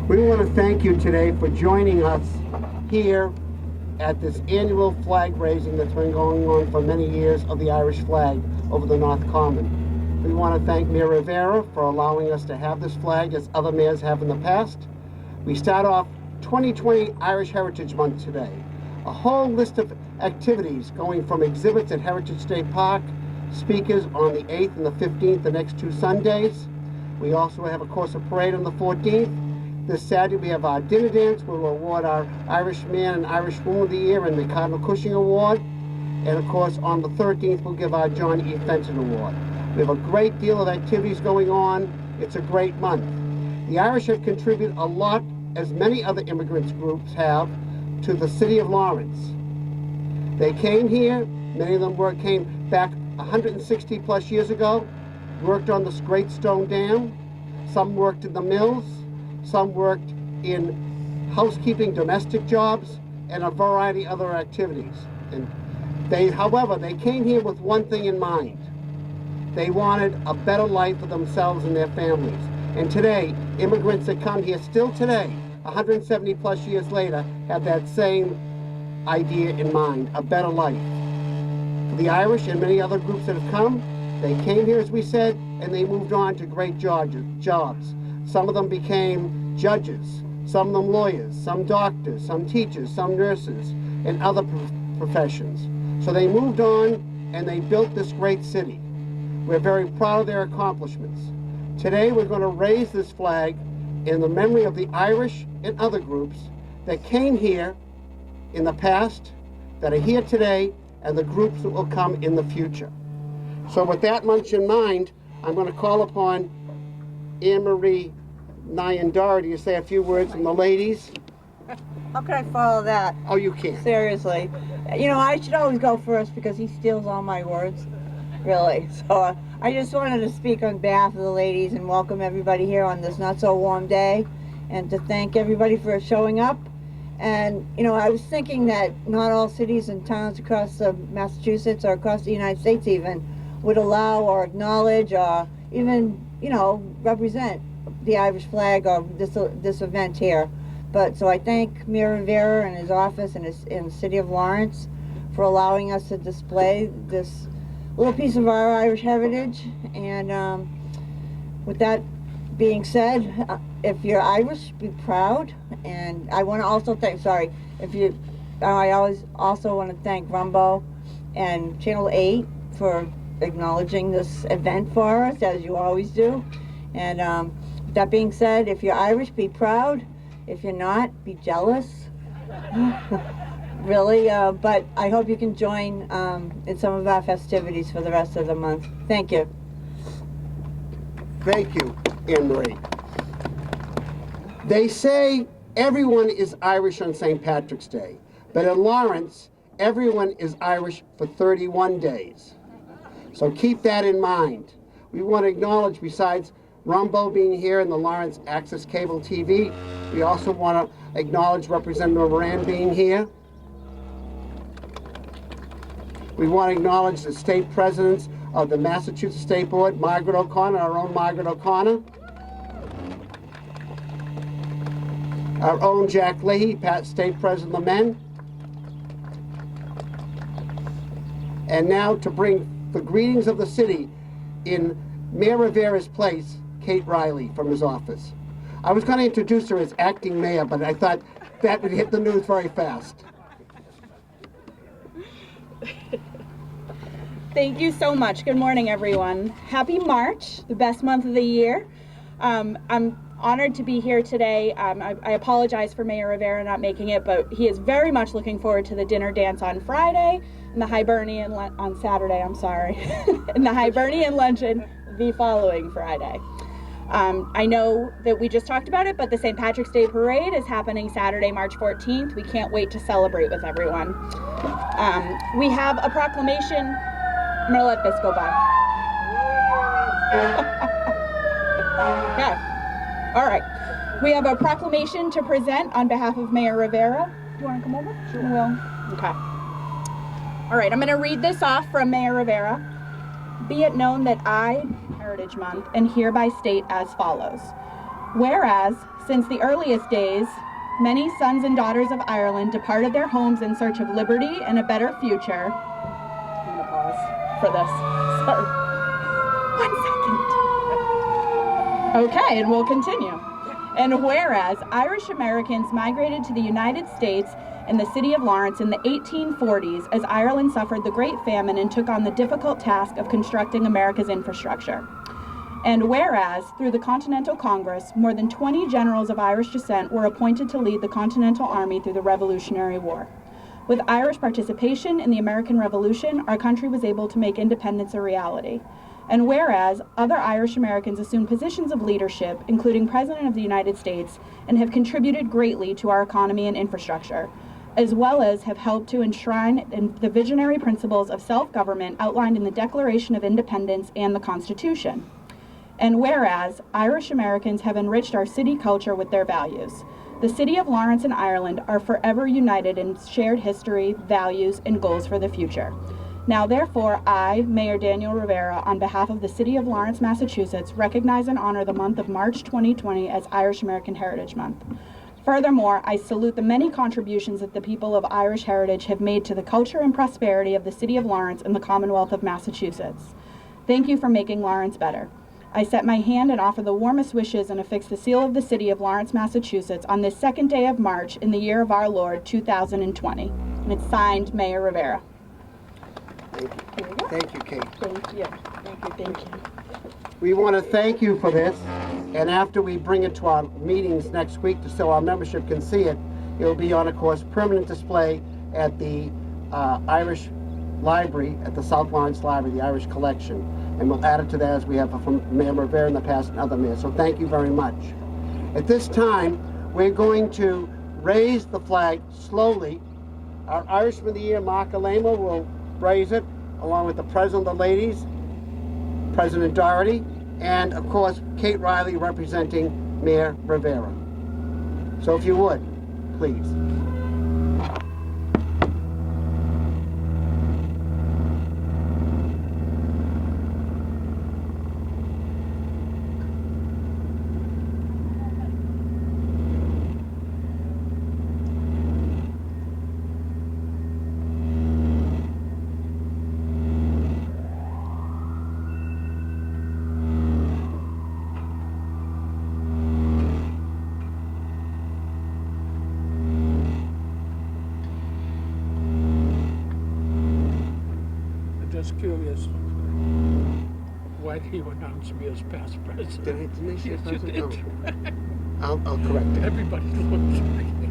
We want to thank you today for joining us here at this annual flag raising that's been going on for many years of the Irish flag over the North Common. We want to thank Mayor Rivera for allowing us to have this flag as other mayors have in the past. We start off 2020 Irish Heritage Month today. A whole list of activities going from exhibits at Heritage State Park, speakers on the 8th and the 15th, the next 2 Sundays. We also have, of course, a parade on the 14th. This Saturday we have our dinner dance where we'll award our Irishman and Irish Woman of the Year and the Cardinal Cushing Award. And of course on the 13th we'll give our John E. Fenton Award. We have a great deal of activities going on. It's a great month. The Irish have contributed a lot, as many other immigrants groups have, to the city of Lawrence. They came here, many of them came back 160 plus years ago, worked on this great stone dam. Some worked in the mills. Some worked in housekeeping, domestic jobs, and a variety of other activities. And however, they came here with one thing in mind. They wanted a better life for themselves and their families. And today, immigrants that come here still today, 170 plus years later, have that same idea in mind, a better life. For the Irish and many other groups that have come, they came here, as we said, and they moved on to great jobs. Some of them became judges, some of them lawyers, some doctors, some teachers, some nurses, and other professions. So they moved on and they built this great city. We're very proud of their accomplishments. Today we're going to raise this flag in the memory of the Irish and other groups that came here in the past, that are here today, and the groups that will come in the future. So with that much in mind, I'm going to call upon Anne-Marie Nyan Doherty to say a few words from the ladies. How can I follow that? Oh, you can. Seriously. You know, I should always go first because he steals all my words, really. So I just wanted to speak on behalf of the ladies and welcome everybody here on this not so warm day, and to thank everybody for showing up. And, you know, I was thinking that not all cities and towns across Massachusetts or across the United States even would allow or acknowledge or even, you know, represent the Irish flag of this event here. But so I thank Mayor Rivera and his office and the city of Lawrence for allowing us to display this little piece of our Irish heritage. And with that being said, if you're Irish, be proud. And I want to also thank, I always also want to thank Rumbo and Channel 8 for acknowledging this event for us, as you always do. And that being said, if you're Irish, be proud. If you're not, be jealous. Really, but I hope you can join in some of our festivities for the rest of the month. Thank you. Thank you, Anne-Marie. They say everyone is Irish on St. Patrick's Day, but in Lawrence, everyone is Irish for 31 days. So keep that in mind. We want to acknowledge, besides Rumbo being here and the Lawrence Access Cable TV, we also want to acknowledge Representative Moran being here. We want to acknowledge the state presidents of the Massachusetts State Board, Margaret O'Connor, our own Margaret O'Connor, our own Jack Leahy, State President of the Men, and now to bring the greetings of the city in Mayor Rivera's place, Kate Riley from his office. I was going to introduce her as acting mayor, but I thought that would hit the news very fast. Thank you so much. Good morning, everyone. Happy March, the best month of the year. I'm honored to be here today. I apologize for Mayor Rivera not making it, but he is very much looking forward to the dinner dance on Friday and the Hibernian on Saturday, I'm sorry, and the Hibernian luncheon the following Friday. I know that we just talked about it, but the St. Patrick's Day Parade is happening Saturday, March 14th. We can't wait to celebrate with everyone. We have a proclamation. I'm going to let this go by. Okay. All right. We have a proclamation to present on behalf of Mayor Rivera. Do you want to come over? Sure. Will. Okay. All right. I'm going to read this off from Mayor Rivera. Be it known that I, Heritage Month, and hereby state as follows. Whereas Since the earliest days, many sons and daughters of Ireland departed their homes in search of liberty and a better future. I'm going to pause for this. Sorry. 1 second. Okay, and we'll continue. And whereas Irish Americans migrated to the United States in the city of Lawrence in the 1840s as Ireland suffered the Great Famine and took on the difficult task of constructing America's infrastructure. And whereas, through the Continental Congress, more than 20 generals of Irish descent were appointed to lead the Continental Army through the Revolutionary War. With Irish participation in the American Revolution, our country was able to make independence a reality. And whereas, other Irish Americans assumed positions of leadership, including President of the United States, and have contributed greatly to our economy and infrastructure, as well as have helped to enshrine in the visionary principles of self-government outlined in the Declaration of Independence and the Constitution. And whereas, Irish Americans have enriched our city culture with their values. The city of Lawrence and Ireland are forever united in shared history, values, and goals for the future. Now, therefore, I, Mayor Daniel Rivera, on behalf of the City of Lawrence, Massachusetts, recognize and honor the month of March 2020 as Irish American Heritage Month. Furthermore, I salute the many contributions that the people of Irish heritage have made to the culture and prosperity of the City of Lawrence and the Commonwealth of Massachusetts. Thank you for making Lawrence better. I set my hand and offer the warmest wishes and affix the seal of the City of Lawrence, Massachusetts on this second day of March in the year of our Lord, 2020. And it's signed, Mayor Rivera. Thank you. Thank you, Kate. Thank you. Thank you. We want to thank you for this, and after we bring it to our meetings next week so our membership can see it, it'll be on, of course, permanent display at the Irish Library, at the South Lawrence Library, the Irish Collection. And we'll add it to that as we have from Mayor Rivera in the past and other mayors. So thank you very much. At this time, we're going to raise the flag slowly. Our Irishman of the Year, Mark Alema, will raise it, along with the President of the Ladies, President Doherty, and of course, Kate Riley representing Mayor Rivera. So if you would, please. Just curious, why did you announce me as past president? Didn't they say Yes, you President? did. No. I'll correct it. Everybody looks like me.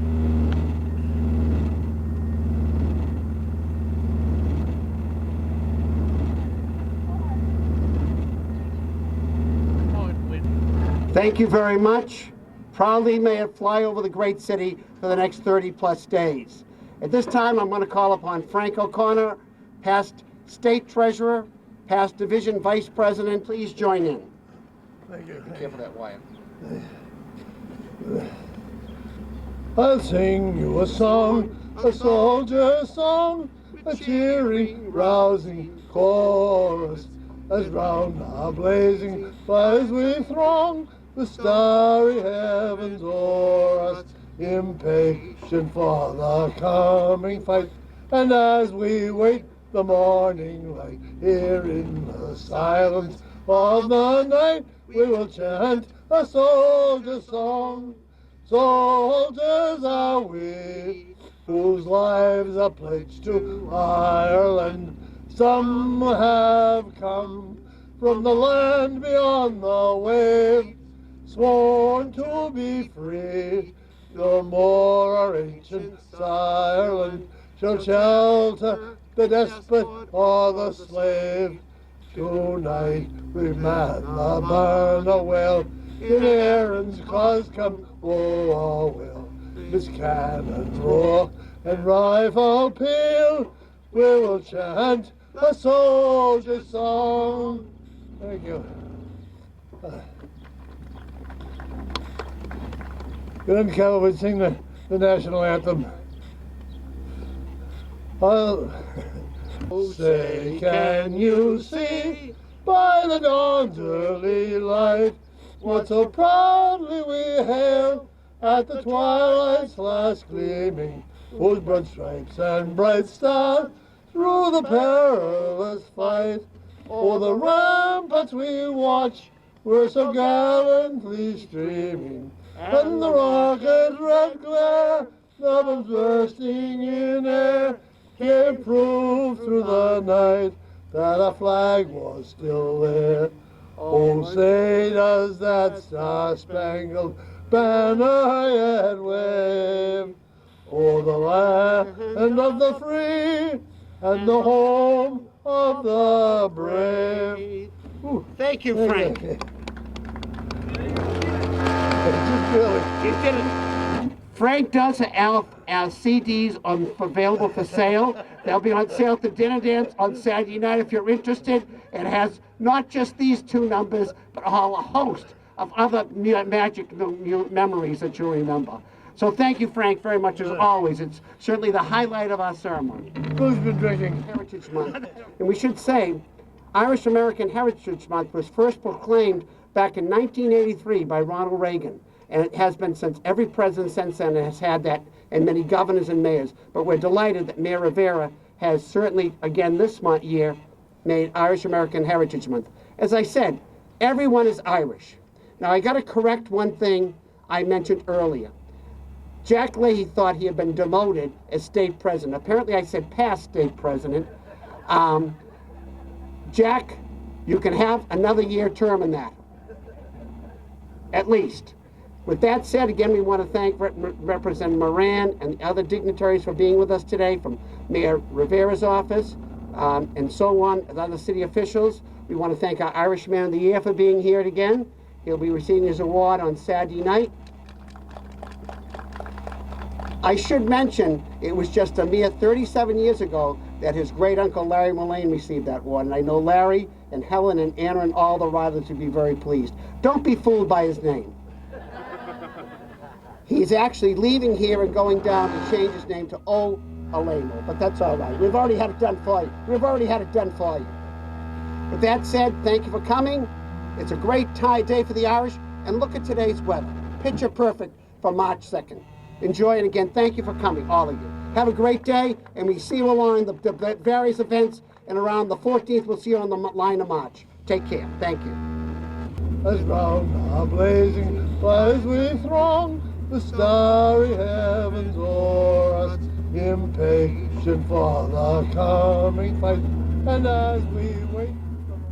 Come on, Win. Thank you very much. Proudly may it fly over the great city for the next 30-plus days. At this time, I'm going to call upon Frank O'Connor, past State Treasurer, past Division Vice President. Please join in. Thank you. Be careful that wire. I'll sing you a song, a soldier song, a cheery, rousing chorus, as round our blazing fires we throng the starry heavens o'er us, impatient for the coming fight, and as we wait the morning light, here in the silence of the night, we will chant a soldier song. Soldiers are we, whose lives are pledged to Ireland. Some have come from the land beyond the wave, sworn to be free. No more our ancient Ireland shall shelter the despot or the slave. Tonight we man the burner well, in Erin's cause come woe or will. As cannons roar and rifle peal, we will chant a soldier song. Thank you. Then Carol would sing the national anthem. I'll say, can you see by the dawn's early light what so proudly we hail at the twilight's last gleaming, whose broad stripes and bright stars through the perilous fight. O'er the ramparts we watch, were so gallantly streaming, and the rocket's red glare, the bombs bursting in air, gave proof through the night that our flag was still there. Oh, say does that star-spangled banner yet wave o'er the land of the free and the home of the brave. Ooh, Thank you, Frank. Just really. You did it. Frank does have CDs available for sale. They'll be on sale at the dinner dance on Saturday night if you're interested. It has not just these two numbers, but a host of other magic memories that you'll remember. So thank you, Frank, very much as always. It's certainly the highlight of our ceremony. Who's been drinking? Heritage Month. And we should say, Irish American Heritage Month was first proclaimed back in 1983 by Ronald Reagan. And it has been since. Every president since then has had that, and many governors and mayors. But we're delighted that Mayor Rivera has certainly, again this year, made Irish American Heritage Month. As I said, everyone is Irish. Now I got to correct one thing I mentioned earlier. Jack Leahy thought he had been demoted as state president. Apparently I said past state president. Jack, you can have another year term in that, at least. With that said, again, we want to thank Representative Moran and the other dignitaries for being with us today, from Mayor Rivera's office and so on, and other city officials. We want to thank our Irishman of the Year for being here again. He'll be receiving his award on Saturday night. I should mention, it was just a mere 37 years ago that his great-uncle Larry Mullane received that award, and I know Larry and Helen and Anna and all the Riders would be very pleased. Don't be fooled by his name. He's actually leaving here and going down to change his name to O. Alamo, but that's all right. We've already had it done for you. With that said, thank you for coming. It's a great day for the Irish, and look at today's weather. Picture perfect for March 2nd. Enjoy it again. Thank you for coming, all of you. Have a great day, and we see you along the various events, and around the 14th, we'll see you on the line of march. Take care. Thank you. As round our blazing fires we throng the starry heavens o'er us, impatient for the coming fight, and as we